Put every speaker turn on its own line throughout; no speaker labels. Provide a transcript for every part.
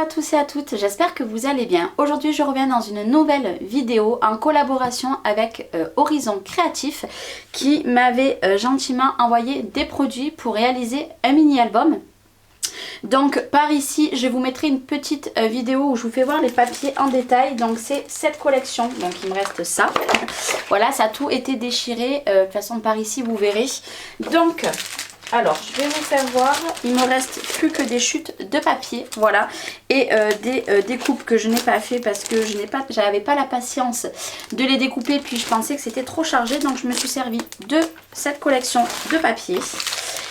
à tous et à toutes, j'espère que vous allez bien. Aujourd'hui je reviens dans une nouvelle vidéo en collaboration avec Horizon Créatif qui m'avait gentiment envoyé des produits pour réaliser un mini-album. Donc par ici je vous mettrai une petite vidéo où je vous fais voir les papiers en détail. Donc c'est cette collection, donc il me reste ça. Voilà, ça a tout été déchiré, de toute façon par ici vous verrez. Donc alors je vais vous faire voir, il me reste plus que des chutes de papier, voilà, et des découpes que je n'ai pas fait parce que j'avais pas la patience de les découper, puis je pensais que c'était trop chargé, donc je me suis servi de cette collection de papier.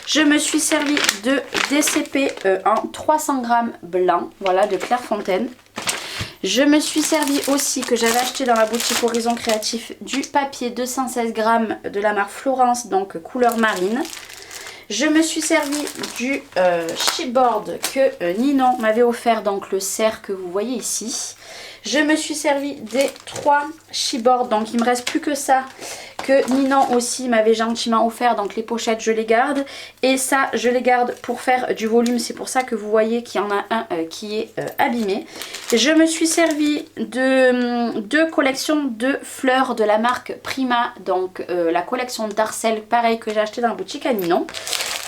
Je me suis servi de DCP en 300 grammes blanc, voilà, de Clairefontaine. Je me suis servi aussi, que j'avais acheté dans la boutique Horizon Créatif, du papier 216 grammes de la marque Florence, donc couleur marine. Je me suis servi du chipboard que Ninon m'avait offert, donc le cerf que vous voyez ici. Je me suis servi des 3 chipboards, donc il me reste plus que ça, que Ninon aussi m'avait gentiment offert, donc les pochettes je les garde. Et ça je les garde pour faire du volume, c'est pour ça que vous voyez qu'il y en a un qui est abîmé. Je me suis servi de 2 collections de fleurs de la marque Prima, donc la collection d'Arcel, pareil que j'ai acheté dans la boutique à Ninon.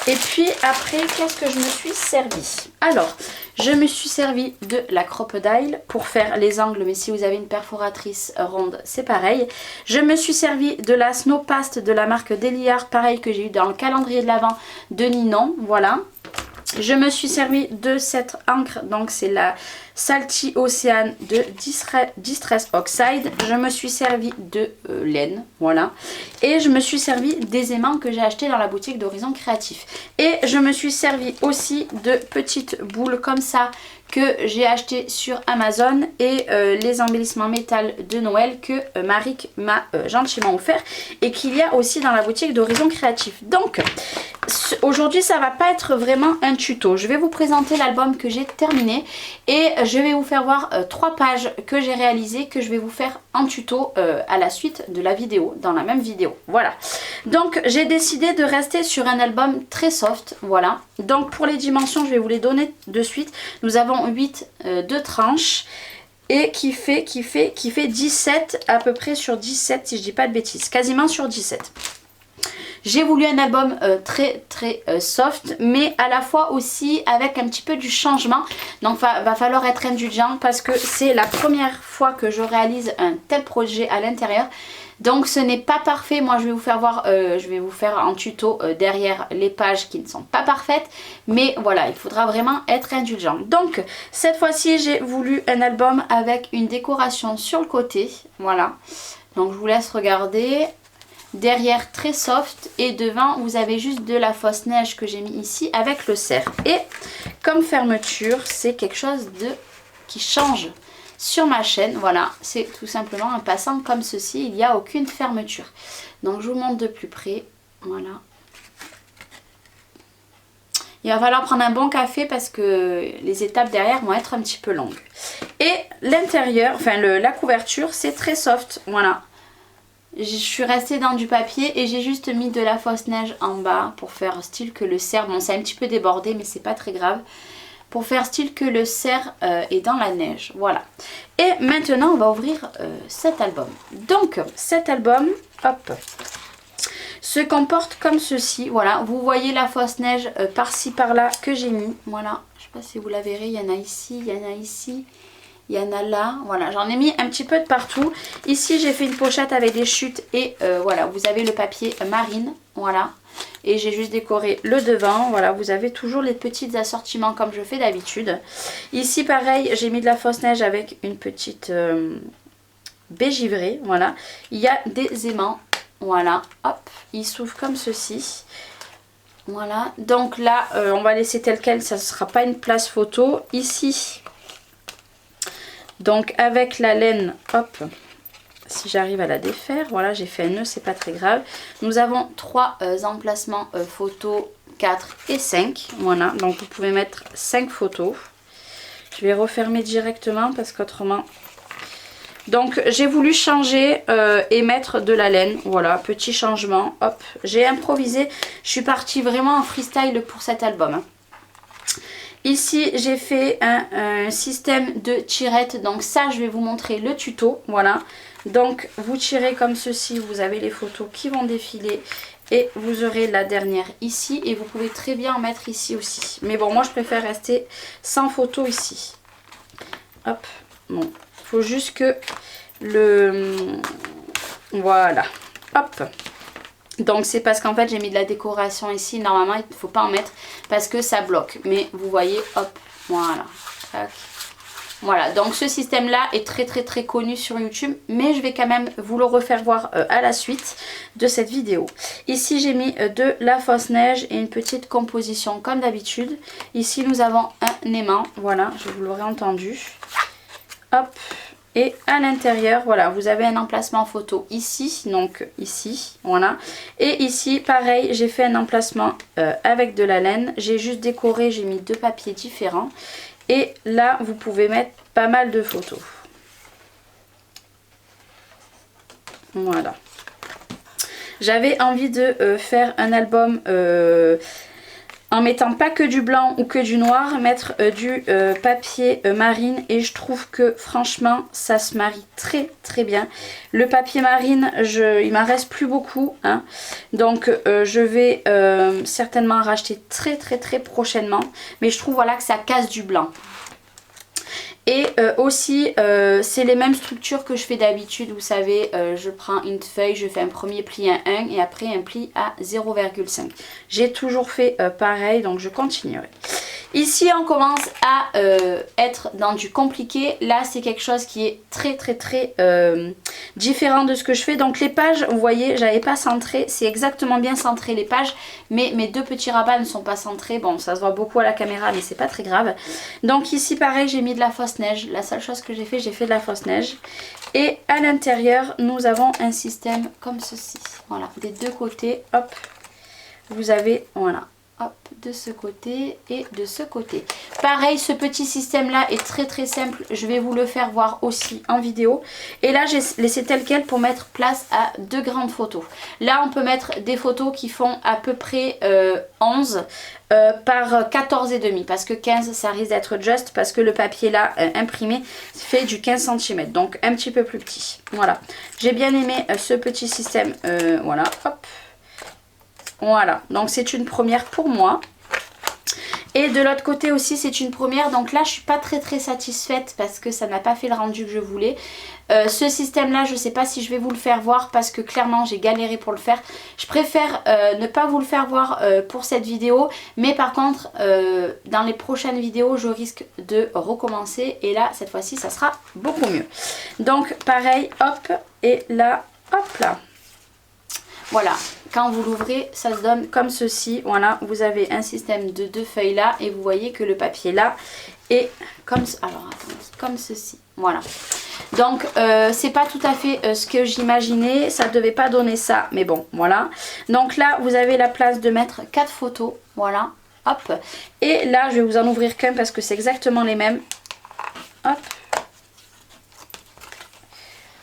Et puis après, qu'est-ce que je me suis servi? Alors, je me suis servi de la Crocodile pour faire les angles, mais si vous avez une perforatrice ronde, c'est pareil. Je me suis servi de la Snow Past de la marque Deliart, pareil que j'ai eu dans le calendrier de l'Avent de Ninon, voilà. Je me suis servi de cette encre, donc c'est la Salty Ocean de Distress Oxide. Je me suis servi de laine, voilà. Et je me suis servi des aimants que j'ai acheté dans la boutique d'Horizon Créatif. Et je me suis servi aussi de petites boules comme ça que j'ai acheté sur Amazon, et les embellissements métal de Noël que Marik m'a gentiment offert et qu'il y a aussi dans la boutique d'Horizon Créatif. Donc aujourd'hui ça va pas être vraiment un tuto, je vais vous présenter l'album que j'ai terminé et je vais vous faire voir 3 pages que j'ai réalisées, que je vais vous faire en tuto à la suite de la vidéo, dans la même vidéo, voilà. Donc j'ai décidé de rester sur un album très soft, voilà. Donc pour les dimensions je vais vous les donner de suite. Nous avons 8 de tranches et qui fait 17 à peu près sur 17 si je dis pas de bêtises, quasiment sur 17. J'ai voulu un album très soft, mais à la fois aussi avec un petit peu du changement. Donc va falloir être indulgent parce que c'est la première fois que je réalise un tel projet à l'intérieur. Donc ce n'est pas parfait. Moi je vais vous faire voir, je vais vous faire en tuto derrière les pages qui ne sont pas parfaites. Mais voilà, il faudra vraiment être indulgent. Donc cette fois-ci j'ai voulu un album avec une décoration sur le côté. Voilà, donc je vous laisse regarder. Derrière très soft, et devant vous avez juste de la fausse neige que j'ai mis ici avec le cerf. Et comme fermeture, c'est quelque chose qui change sur ma chaîne. Voilà, c'est tout simplement un passant comme ceci, il n'y a aucune fermeture. Donc je vous montre de plus près, voilà. Il va falloir prendre un bon café parce que les étapes derrière vont être un petit peu longues. Et l'intérieur, enfin la couverture, c'est très soft, voilà. Je suis restée dans du papier et j'ai juste mis de la fausse neige en bas pour faire style que le cerf, bon c'est un petit peu débordé mais c'est pas très grave, pour faire style que le cerf est dans la neige, voilà. Et maintenant on va ouvrir cet album. Donc cet album, hop, se comporte comme ceci, voilà. Vous voyez la fausse neige par-ci par-là que j'ai mis, voilà. Je sais pas si vous la verrez, il y en a ici, il y en a ici. Il y en a là, voilà, j'en ai mis un petit peu de partout. Ici j'ai fait une pochette avec des chutes et voilà, vous avez le papier marine, voilà. Et j'ai juste décoré le devant, voilà, vous avez toujours les petits assortiments comme je fais d'habitude. Ici pareil, j'ai mis de la fausse neige avec une petite baie givrée, voilà. Il y a des aimants, voilà, hop, ils s'ouvrent comme ceci. Voilà, donc là on va laisser tel quel, ça ne sera pas une place photo. Ici... donc avec la laine, hop, si j'arrive à la défaire, voilà, j'ai fait un nœud, c'est pas très grave. Nous avons 3 emplacements photos, 4 et 5, voilà, donc vous pouvez mettre 5 photos. Je vais refermer directement parce qu'autrement... donc j'ai voulu changer et mettre de la laine, voilà, petit changement, hop. J'ai improvisé, je suis partie vraiment en freestyle pour cet album, hein. Ici j'ai fait un système de tirettes, donc ça je vais vous montrer le tuto, voilà. Donc vous tirez comme ceci, vous avez les photos qui vont défiler et vous aurez la dernière ici et vous pouvez très bien en mettre ici aussi. Mais bon, moi je préfère rester sans photo ici. Hop, bon, il faut juste que voilà, hop. Donc c'est parce qu'en fait j'ai mis de la décoration ici, normalement il ne faut pas en mettre parce que ça bloque. Mais vous voyez, hop, voilà, tac. Voilà, donc ce système là est très connu sur YouTube, mais je vais quand même vous le refaire voir à la suite de cette vidéo. Ici j'ai mis de la fausse neige et une petite composition comme d'habitude. Ici nous avons un aimant, voilà, je vous l'aurais entendu. Hop, et à l'intérieur, voilà, vous avez un emplacement photo ici, donc ici, voilà. Et ici, pareil, j'ai fait un emplacement avec de la laine. J'ai juste décoré, j'ai mis 2 papiers différents. Et là, vous pouvez mettre pas mal de photos. Voilà. J'avais envie de faire un album en mettant pas que du blanc ou que du noir, mettre du papier marine. Et je trouve que franchement, ça se marie très bien. Le papier marine, il m'en reste plus beaucoup, hein. Donc je vais certainement en racheter très prochainement. Mais je trouve voilà que ça casse du blanc. Et aussi, c'est les mêmes structures que je fais d'habitude. Vous savez, je prends une feuille, je fais un premier pli à 1 et après un pli à 0,5. J'ai toujours fait pareil, donc je continuerai. Ici, on commence à être dans du compliqué. Là, c'est quelque chose qui est très différent de ce que je fais. Donc les pages, vous voyez, j'avais pas centré. C'est exactement bien centré les pages. Mais mes 2 petits rabats ne sont pas centrés. Bon, ça se voit beaucoup à la caméra, mais c'est pas très grave. Donc ici, pareil, j'ai mis de la fausse neige. La seule chose que j'ai fait de la fausse neige. Et à l'intérieur, nous avons un système comme ceci. Voilà, des 2 côtés, hop, vous avez, voilà. Hop, de ce côté et de ce côté. Pareil, ce petit système là est très simple. Je vais vous le faire voir aussi en vidéo. Et là, j'ai laissé tel quel pour mettre place à 2 grandes photos. Là, on peut mettre des photos qui font à peu près 11 par 14,5. Parce que 15, ça risque d'être juste. Parce que le papier là, imprimé, fait du 15 cm. Donc, un petit peu plus petit. Voilà. J'ai bien aimé ce petit système. Voilà, hop. Voilà, donc c'est une première pour moi. Et de l'autre côté aussi c'est une première. Donc là je suis pas très satisfaite parce que ça n'a pas fait le rendu que je voulais. Ce système là je ne sais pas si je vais vous le faire voir parce que clairement j'ai galéré pour le faire. Je préfère ne pas vous le faire voir pour cette vidéo. Mais par contre dans les prochaines vidéos je risque de recommencer. Et là cette fois-ci ça sera beaucoup mieux. Donc pareil, hop, et là, hop là. Voilà, quand vous l'ouvrez, ça se donne comme ceci. Voilà, vous avez un système de 2 feuilles là et vous voyez que le papier là est comme, alors, attendez, comme ceci. Voilà. Donc, c'est pas tout à fait ce que j'imaginais. Ça ne devait pas donner ça, mais bon, voilà. Donc là, vous avez la place de mettre 4 photos. Voilà, hop. Et là, je vais vous en ouvrir qu'un parce que c'est exactement les mêmes. Hop.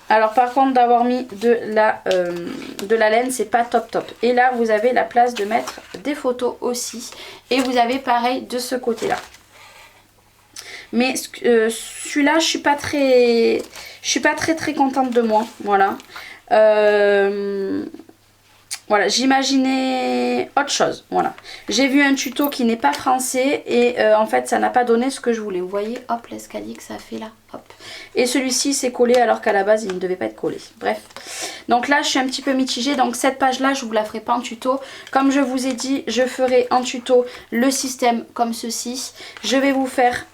Alors par contre d'avoir mis de la laine c'est pas top. Et là vous avez la place de mettre des photos aussi. Et vous avez pareil de ce côté là. Mais celui-là je suis pas très contente de moi. Voilà. Voilà, j'imaginais autre chose. Voilà. J'ai vu un tuto qui n'est pas français et en fait ça n'a pas donné ce que je voulais. Vous voyez, hop, l'escalier que ça fait là. Hop. Et celui-ci s'est collé alors qu'à la base il ne devait pas être collé. Bref. Donc là je suis un petit peu mitigée. Donc cette page là je vous la ferai pas en tuto. Comme je vous ai dit, je ferai en tuto le système comme ceci. Je vais vous faire,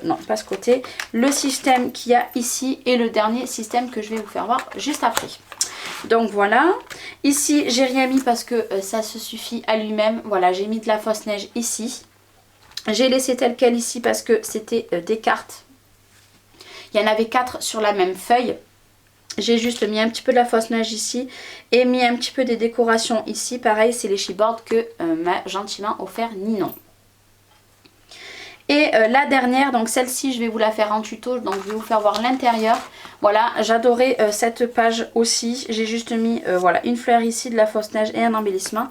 non pas ce côté, le système qu'il y a ici et le dernier système que je vais vous faire voir juste après. Donc voilà, ici j'ai rien mis parce que ça se suffit à lui-même. Voilà, j'ai mis de la fausse neige ici. J'ai laissé tel quel ici parce que c'était des cartes. Il y en avait 4 sur la même feuille. J'ai juste mis un petit peu de la fausse neige ici et mis un petit peu des décorations ici. Pareil, c'est les chipboards que m'a gentiment offert Ninon. Et la dernière, donc celle-ci je vais vous la faire en tuto, donc je vais vous faire voir l'intérieur. Voilà, j'adorais cette page aussi, j'ai juste mis voilà, une fleur ici, de la fausse neige et un embellissement.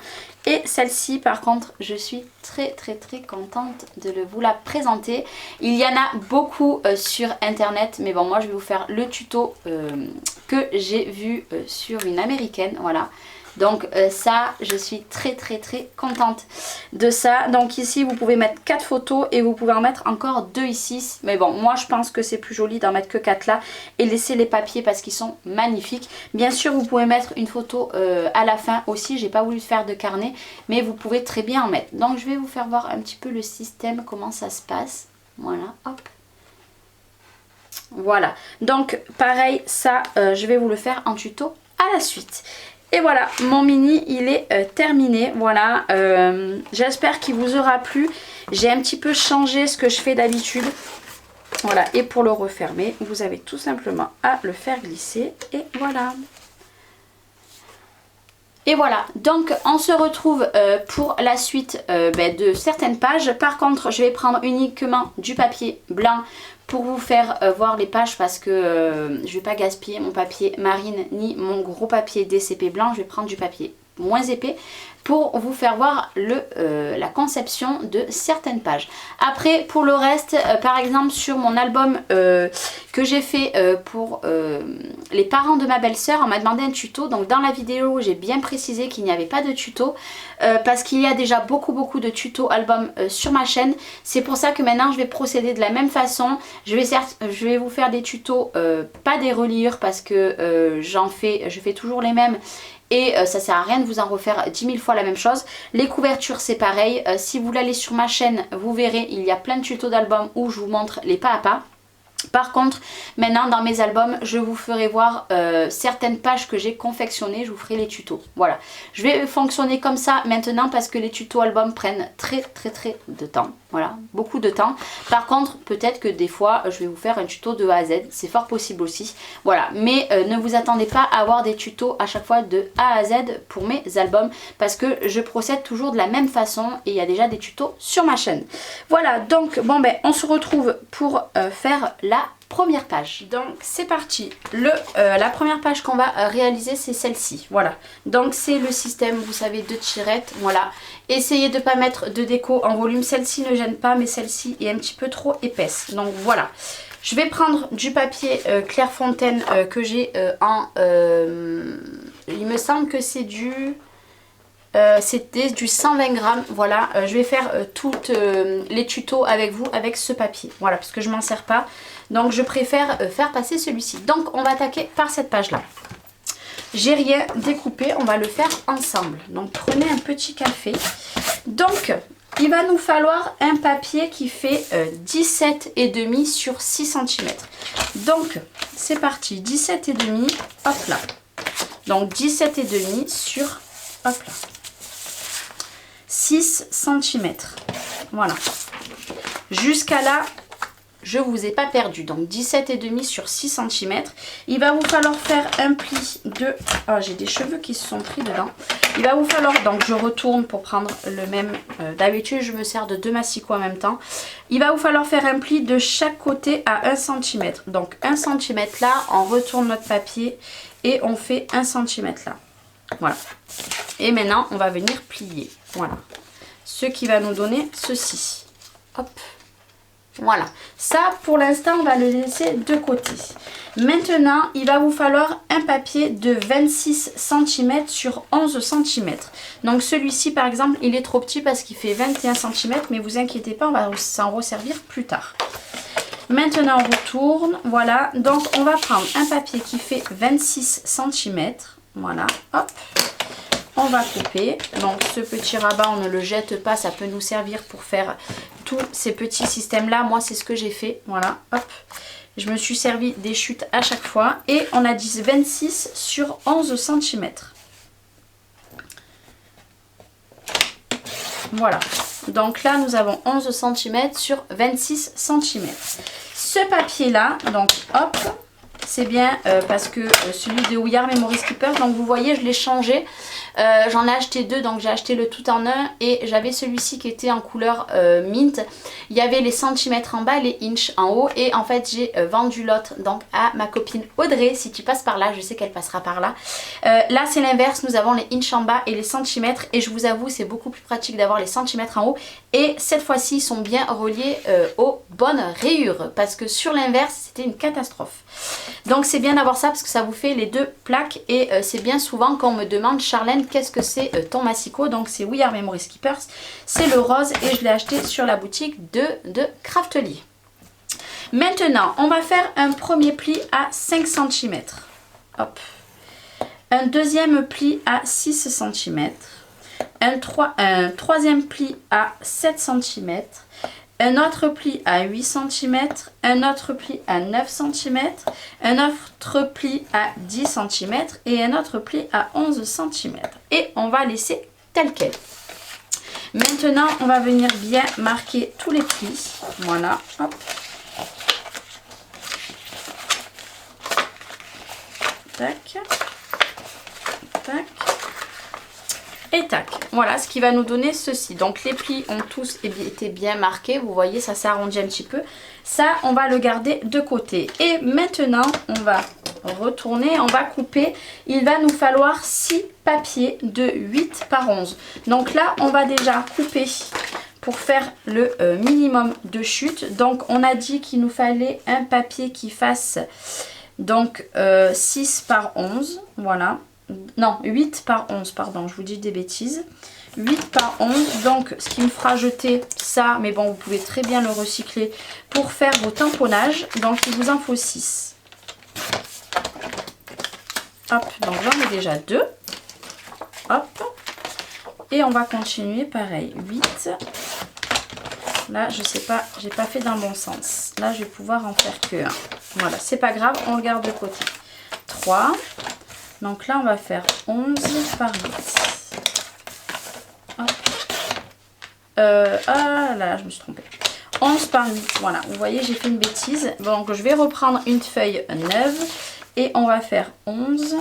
Et celle-ci par contre, je suis très contente de vous la présenter. Il y en a beaucoup sur internet, mais bon moi je vais vous faire le tuto que j'ai vu sur une américaine, voilà. Donc ça, je suis très contente de ça. Donc ici, vous pouvez mettre 4 photos et vous pouvez en mettre encore 2 ici. Mais bon, moi je pense que c'est plus joli d'en mettre que 4 là et laisser les papiers parce qu'ils sont magnifiques. Bien sûr, vous pouvez mettre une photo à la fin aussi. J'ai pas voulu faire de carnet, mais vous pouvez très bien en mettre. Donc je vais vous faire voir un petit peu le système, comment ça se passe. Voilà, hop. Voilà, donc pareil, ça, je vais vous le faire en tuto à la suite. Et voilà, mon mini, il est terminé. Voilà, j'espère qu'il vous aura plu. J'ai un petit peu changé ce que je fais d'habitude. Voilà, et pour le refermer, vous avez tout simplement à le faire glisser. Et voilà. Et voilà, donc on se retrouve pour la suite de certaines pages. Par contre, je vais prendre uniquement du papier blanc pour vous faire voir les pages parce que je ne vais pas gaspiller mon papier marine ni mon gros papier DCP blanc. Je vais prendre du papier moins épais pour vous faire voir la conception de certaines pages. Après, pour le reste, par exemple sur mon album que j'ai fait pour les parents de ma belle-sœur, on m'a demandé un tuto. Donc dans la vidéo, j'ai bien précisé qu'il n'y avait pas de tuto parce qu'il y a déjà beaucoup de tutos albums sur ma chaîne. C'est pour ça que maintenant je vais procéder de la même façon. Je vais vous faire des tutos, pas des reliures parce que je fais toujours les mêmes. Et ça sert à rien de vous en refaire 10 000 fois la même chose. Les couvertures c'est pareil. Si vous l'allez sur ma chaîne, vous verrez, il y a plein de tutos d'albums où je vous montre les pas à pas. Par contre, maintenant dans mes albums, je vous ferai voir certaines pages que j'ai confectionnées, je vous ferai les tutos. Voilà, je vais fonctionner comme ça maintenant parce que les tutos albums prennent très de temps. Voilà, beaucoup de temps. Par contre, peut-être que des fois, je vais vous faire un tuto de A à Z, c'est fort possible aussi. Voilà, mais ne vous attendez pas à avoir des tutos à chaque fois de A à Z pour mes albums parce que je procède toujours de la même façon et il y a déjà des tutos sur ma chaîne. Voilà, donc bon ben on se retrouve pour faire la première page. Donc c'est parti. La première page qu'on va réaliser c'est celle-ci. Voilà. Donc c'est le système, vous savez, de tirettes. Voilà. Essayez de ne pas mettre de déco en volume. Celle-ci ne gêne pas, mais celle-ci est un petit peu trop épaisse. Donc voilà. Je vais prendre du papier Clairefontaine que j'ai il me semble que c'est c'était du 120 grammes. Voilà, je vais faire toutes les tutos avec vous avec ce papier. Voilà, parce que je m'en sers pas. Donc je préfère faire passer celui-ci. Donc on va attaquer par cette page-là. J'ai rien découpé, on va le faire ensemble. Donc prenez un petit café. Donc il va nous falloir un papier qui fait 17,5 sur 6 cm. Donc c'est parti, 17,5, hop là. Donc 17,5 sur, hop là, 6 cm. Voilà. Jusqu'à là, je vous ai pas perdu. Donc 17,5 sur 6 cm. Il va vous falloir faire un pli de... Oh, j'ai des cheveux qui se sont pris dedans. Il va vous falloir... Donc je retourne pour prendre le même... D'habitude, je me sers de 2 massicots en même temps. Il va vous falloir faire un pli de chaque côté à 1 cm. Donc 1 cm là, on retourne notre papier et on fait 1 cm là. Voilà. Et maintenant, on va venir plier. Voilà. Ce qui va nous donner ceci. Hop. Voilà. Ça, pour l'instant, on va le laisser de côté. Maintenant, il va vous falloir un papier de 26 cm sur 11 cm. Donc celui-ci, par exemple, il est trop petit parce qu'il fait 21 cm. Mais vous inquiétez pas, on va s'en resservir plus tard. Maintenant, on retourne. Voilà. Donc, on va prendre un papier qui fait 26 cm. Voilà. Hop. On va couper. Donc ce petit rabat, on ne le jette pas, ça peut nous servir pour faire tous ces petits systèmes là. Moi c'est ce que j'ai fait. Voilà, hop. Je me suis servi des chutes à chaque fois. Et on a dit 26 sur 11 cm. Voilà. Donc là nous avons 11 cm sur 26 cm. Ce papier là, donc hop. C'est bien parce que celui de We Are Memory Keeper, donc vous voyez je l'ai changé. J'en ai acheté deux, donc j'ai acheté le tout en un et j'avais celui-ci qui était en couleur mint. Il y avait les centimètres en bas, les inches en haut et en fait j'ai vendu l'autre donc à ma copine Audrey. Si tu passes par là, je sais qu'elle passera par là. Là c'est l'inverse, nous avons les inches en bas et les centimètres et je vous avoue c'est beaucoup plus pratique d'avoir les centimètres en haut et cette fois-ci ils sont bien reliés aux bonnes rayures parce que sur l'inverse c'était une catastrophe. Donc c'est bien d'avoir ça parce que ça vous fait les deux plaques et c'est bien souvent qu'on me demande Charlène qu'est-ce que c'est ton massicot. Donc c'est We Are Memory Skippers, c'est le rose et je l'ai acheté sur la boutique de Craftly. Maintenant on va faire un premier pli à 5 cm. Hop. Un deuxième pli à 6 cm. Un troisième pli à 7 cm. Un autre pli à 8 cm, un autre pli à 9 cm, un autre pli à 10 cm et un autre pli à 11 cm. Et on va laisser tel quel. Maintenant, on va venir bien marquer tous les plis. Voilà, hop. Tac. Tac. Et tac, voilà ce qui va nous donner ceci. Donc les plis ont tous été bien marqués, vous voyez ça s'arrondit un petit peu. Ça on va le garder de côté. Et maintenant on va retourner, on va couper. Il va nous falloir 6 papiers de 8 par 11. Donc là on va déjà couper pour faire le minimum de chute. Donc on a dit qu'il nous fallait un papier qui fasse donc 6 par 11, voilà. Non, 8 par 11, pardon, je vous dis des bêtises. 8 par 11, donc ce qui me fera jeter ça, mais bon, vous pouvez très bien le recycler pour faire vos tamponnages. Donc il vous en faut 6. Hop, donc j'en ai déjà 2. Hop. Et on va continuer pareil, 8. Là, je sais pas, j'ai pas fait dans le bon sens. Là, je vais pouvoir en faire que 1. Voilà, c'est pas grave, on le garde de côté. 3. Donc là, on va faire 11 par 8. Hop. Ah là, je me suis trompée. 11 par 8, voilà. Vous voyez, j'ai fait une bêtise. Donc, je vais reprendre une feuille neuve. Et on va faire 11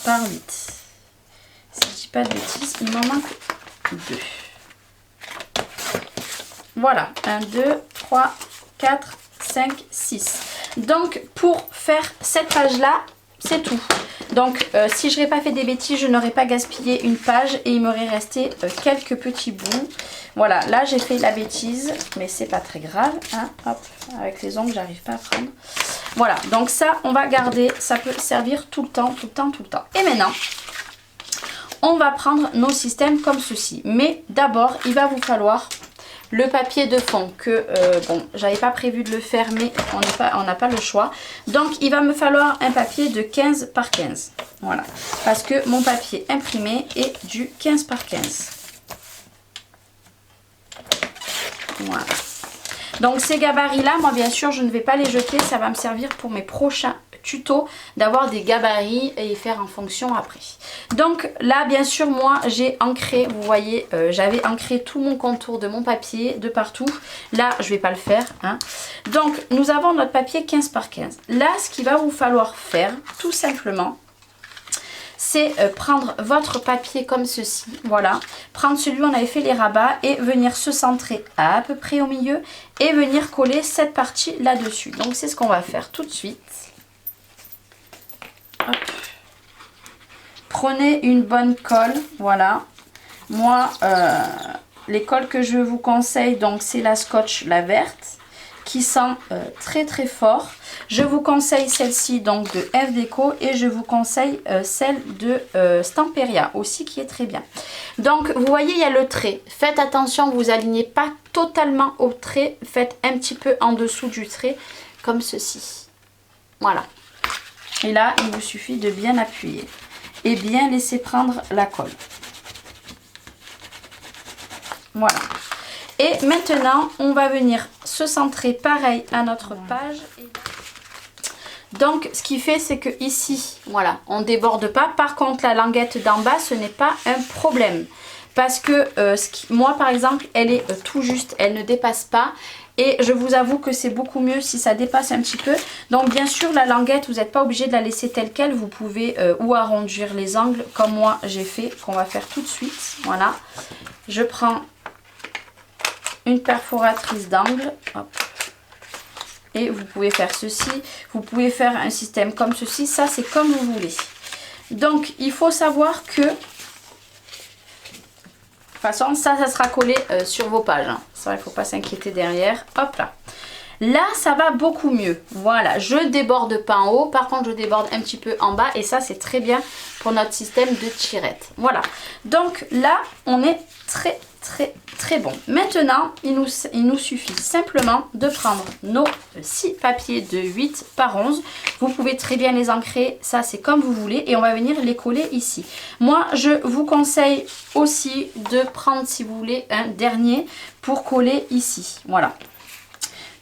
par 8. Si je dis pas de bêtises, il m'en manque 2. Voilà. 1, 2, 3, 4, 5, 6. Donc pour faire cette page là c'est tout. Donc si je n'aurais pas fait des bêtises je n'aurais pas gaspillé une page et il m'aurait resté quelques petits bouts. Voilà, là j'ai fait la bêtise mais c'est pas très grave hein. Hop, avec les ongles j'arrive pas à prendre. Voilà, donc ça on va garder, ça peut servir tout le temps, tout le temps, tout le temps. Et maintenant on va prendre nos systèmes comme ceci. Mais d'abord il va vous falloir le papier de fond que, bon, j'avais pas prévu de le faire, mais on n'a pas le choix. Donc, il va me falloir un papier de 15 par 15. Voilà. Parce que mon papier imprimé est du 15 par 15. Voilà. Donc, ces gabarits-là, moi, bien sûr, je ne vais pas les jeter. Ça va me servir pour mes prochains tutos d'avoir des gabarits et faire en fonction après. Donc là bien sûr moi j'ai ancré, vous voyez j'avais ancré tout mon contour de mon papier de partout. Là je vais pas le faire hein. Donc nous avons notre papier 15 par 15. Là ce qu'il va vous falloir faire tout simplement c'est prendre votre papier comme ceci, voilà, prendre celui où on avait fait les rabats et venir se centrer à peu près au milieu et venir coller cette partie là dessus. Donc c'est ce qu'on va faire tout de suite. Hop. Prenez une bonne colle, voilà. Moi, les colles que je vous conseille, donc c'est la Scotch, la verte, qui sent très très fort. Je vous conseille celle-ci donc de F Déco et je vous conseille celle de Stamperia aussi qui est très bien. Donc vous voyez il y a le trait. Faites attention, vous alignez pas totalement au trait, faites un petit peu en dessous du trait comme ceci. Voilà. Et là, il vous suffit de bien appuyer et bien laisser prendre la colle. Voilà. Et maintenant, on va venir se centrer pareil à notre page. Donc, ce qui fait, c'est que ici, voilà, on ne déborde pas. Par contre, la languette d'en bas, ce n'est pas un problème. Parce que moi, par exemple, elle est tout juste, elle ne dépasse pas. Et je vous avoue que c'est beaucoup mieux si ça dépasse un petit peu. Donc bien sûr la languette, vous n'êtes pas obligé de la laisser telle quelle. Vous pouvez ou arrondir les angles comme moi j'ai fait, qu'on va faire tout de suite. Voilà. Je prends une perforatrice d'angle. Et vous pouvez faire ceci. Vous pouvez faire un système comme ceci. Ça c'est comme vous voulez. Donc il faut savoir que... De toute façon, ça sera collé sur vos pages. Hein. Ça, il ne faut pas s'inquiéter derrière. Hop là. Là, ça va beaucoup mieux. Voilà, je déborde pas en haut. Par contre, je déborde un petit peu en bas. Et ça, c'est très bien pour notre système de tirette. Voilà. Donc là, on est très bon. Maintenant, il nous suffit simplement de prendre nos 6 papiers de 8 par 11. Vous pouvez très bien les ancrer, ça c'est comme vous voulez. Et on va venir les coller ici. Moi, je vous conseille aussi de prendre, si vous voulez, un dernier pour coller ici. Voilà.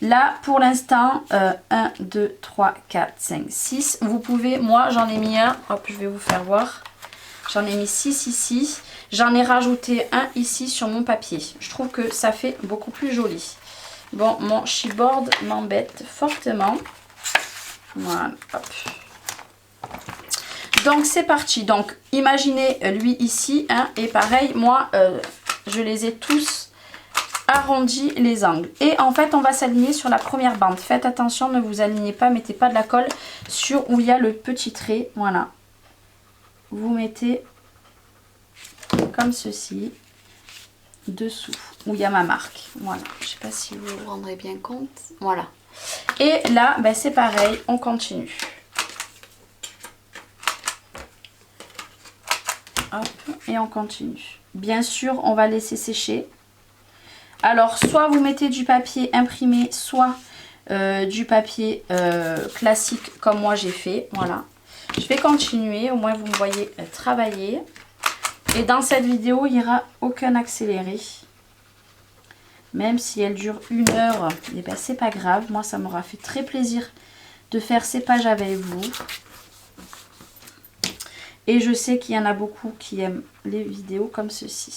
Là, pour l'instant, 1, 2, 3, 4, 5, 6. Vous pouvez, moi j'en ai mis un, hop, je vais vous faire voir. J'en ai mis 6 ici. J'en ai rajouté un ici sur mon papier. Je trouve que ça fait beaucoup plus joli. Bon, mon chipboard m'embête fortement. Voilà, hop. Donc, c'est parti. Donc, imaginez lui ici. Hein, et pareil, moi, je les ai tous arrondis les angles. Et en fait, on va s'aligner sur la première bande. Faites attention, ne vous alignez pas. Mettez pas de la colle sur où il y a le petit trait. Voilà. Vous mettez... comme ceci, dessous, où il y a ma marque. Voilà, je ne sais pas si vous vous rendrez bien compte. Voilà. Et là, ben c'est pareil, on continue. Hop, et on continue. Bien sûr, on va laisser sécher. Alors, soit vous mettez du papier imprimé, soit du papier classique, comme moi j'ai fait. Voilà. Je vais continuer, au moins vous me voyez travailler. Et dans cette vidéo, il n'y aura aucun accéléré. Même si elle dure 1 heure, eh ben, c'est pas grave. Moi, ça m'aura fait très plaisir de faire ces pages avec vous. Et je sais qu'il y en a beaucoup qui aiment les vidéos comme ceci.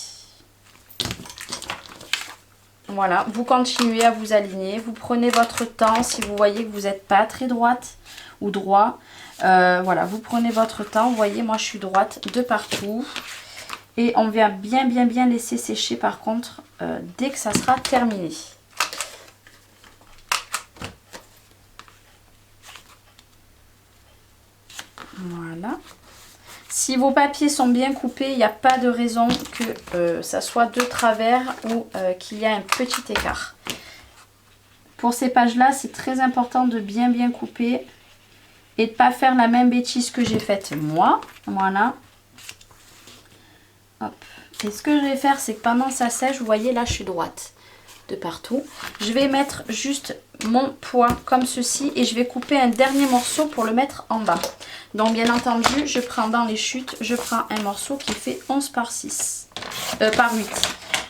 Voilà, vous continuez à vous aligner. Vous prenez votre temps si vous voyez que vous n'êtes pas très droite ou droit. Voilà, vous prenez votre temps. Vous voyez, moi, je suis droite de partout. Et on vient bien laisser sécher par contre dès que ça sera terminé. Voilà. Si vos papiers sont bien coupés, il n'y a pas de raison que ça soit de travers ou qu'il y ait un petit écart. Pour ces pages-là, c'est très important de bien couper et de ne pas faire la même bêtise que j'ai faite moi. Voilà. Hop. Et ce que je vais faire, c'est que pendant que ça sèche, vous voyez là je suis droite de partout. Je vais mettre juste mon poids comme ceci et je vais couper un dernier morceau pour le mettre en bas. Donc bien entendu, je prends dans les chutes, je prends un morceau qui fait 11 par 6, par 8.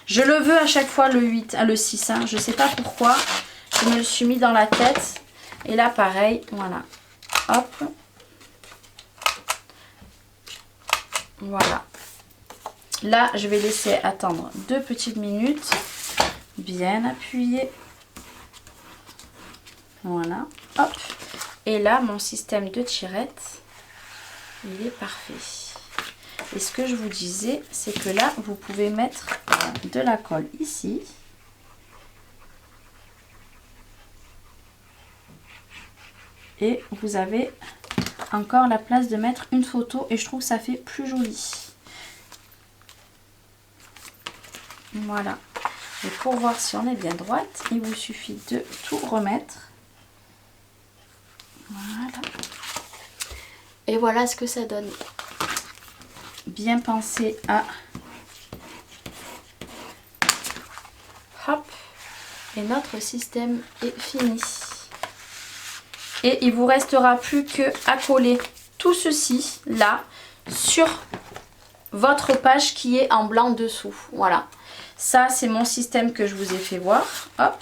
Je le veux à chaque fois le 8, le 6, hein. Je ne sais pas pourquoi, je me le suis mis dans la tête. Et là pareil, voilà, hop, voilà. Là, je vais laisser attendre 2 petites minutes. Bien appuyé. Voilà. Hop. Et là, mon système de tirette, il est parfait. Et ce que je vous disais, c'est que là, vous pouvez mettre de la colle ici. Et vous avez encore la place de mettre une photo. Et je trouve que ça fait plus joli. Voilà. Et pour voir si on est bien droite, il vous suffit de tout remettre. Voilà. Et voilà ce que ça donne. Bien penser à... Hop. Et notre système est fini. Et il vous restera plus que à coller tout ceci là sur votre page qui est en blanc dessous. Voilà. Ça, c'est mon système que je vous ai fait voir. Hop.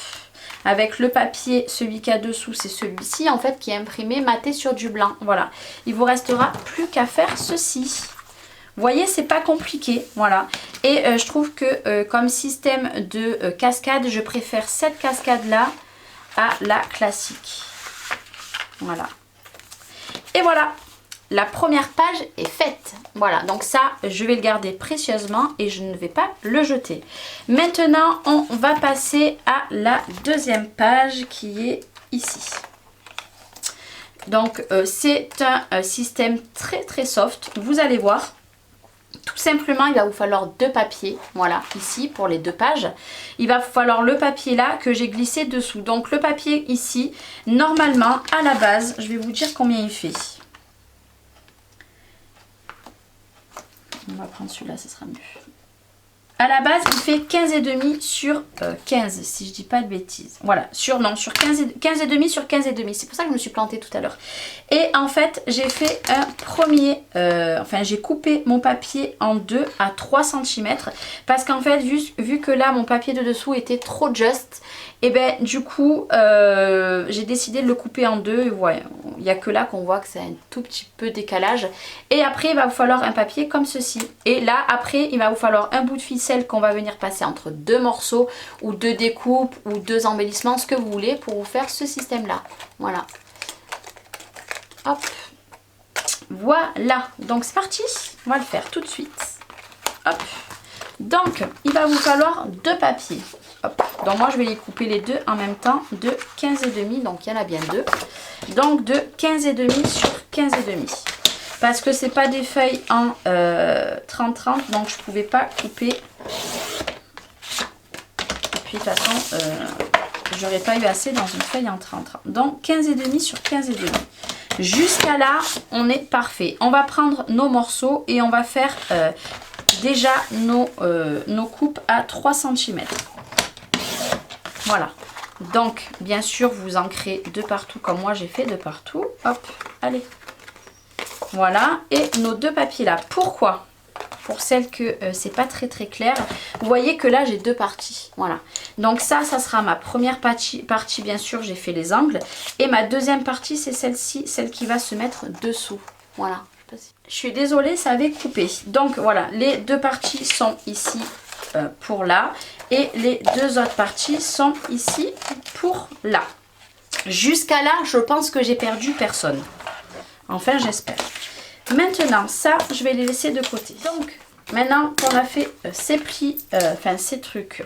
Avec le papier, celui qu'il y a dessous, c'est celui-ci, en fait, qui est imprimé, maté sur du blanc. Voilà. Il vous restera plus qu'à faire ceci. Vous voyez, c'est pas compliqué, voilà. Et je trouve que comme système de cascade, je préfère cette cascade-là à la classique. Voilà. Et voilà, la première page est faite. Voilà, donc ça, je vais le garder précieusement et je ne vais pas le jeter. Maintenant, on va passer à la deuxième page qui est ici. Donc, c'est un système très soft, vous allez voir. Tout simplement, il va vous falloir 2 papiers, voilà, ici pour les 2 pages. Il va vous falloir le papier là que j'ai glissé dessous. Donc le papier ici, normalement, à la base, je vais vous dire combien il fait. On va prendre celui-là, ce sera mieux. À la base, il fait 15,5 sur 15, si je dis pas de bêtises. Voilà, sur 15,5 sur 15,5. C'est pour ça que je me suis plantée tout à l'heure. Et en fait, j'ai fait un premier... j'ai coupé mon papier en 2 à 3 cm. Parce qu'en fait, vu que là, mon papier de dessous était trop juste, et ben du coup, j'ai décidé de le couper en 2. Et ouais, il n'y a que là qu'on voit que c'est un tout petit peu décalage. Et après, il va vous falloir un papier comme ceci. Et là, après, il va vous falloir un bout de ficelle qu'on va venir passer entre 2 morceaux ou 2 découpes ou 2 embellissements, ce que vous voulez, pour vous faire ce système-là. Voilà. Hop. Voilà. Donc, c'est parti. On va le faire tout de suite. Hop. Donc, il va vous falloir 2 papiers. Hop. Donc, moi, je vais les couper les deux en même temps de 15,5. Donc, il y en a bien 2. Donc, de 15,5 sur 15,5. Parce que c'est pas des feuilles en 30-30, donc je pouvais pas couper. Et puis de toute façon, j'aurais pas eu assez dans une feuille en 30-30. Donc 15,5 sur 15,5. Jusqu'à là, on est parfait. On va prendre nos morceaux et on va faire déjà nos coupes à 3 cm. Voilà. Donc, bien sûr, vous ancrez de partout comme moi j'ai fait de partout. Hop, allez. Voilà, et nos 2 papiers là. Pourquoi? Pour celles que c'est pas très clair. Vous voyez que là j'ai 2 parties. Voilà. Donc ça sera ma première partie. Bien sûr, j'ai fait les angles. Et ma deuxième partie, c'est celle-ci, celle qui va se mettre dessous. Voilà. Je suis désolée, ça avait coupé. Donc voilà, les 2 parties sont ici pour là. Et les 2 autres parties sont ici pour là. Jusqu'à là, je pense que j'ai perdu personne. Enfin, j'espère. Maintenant, ça, je vais les laisser de côté. Donc, maintenant qu'on a fait ces plis, ces trucs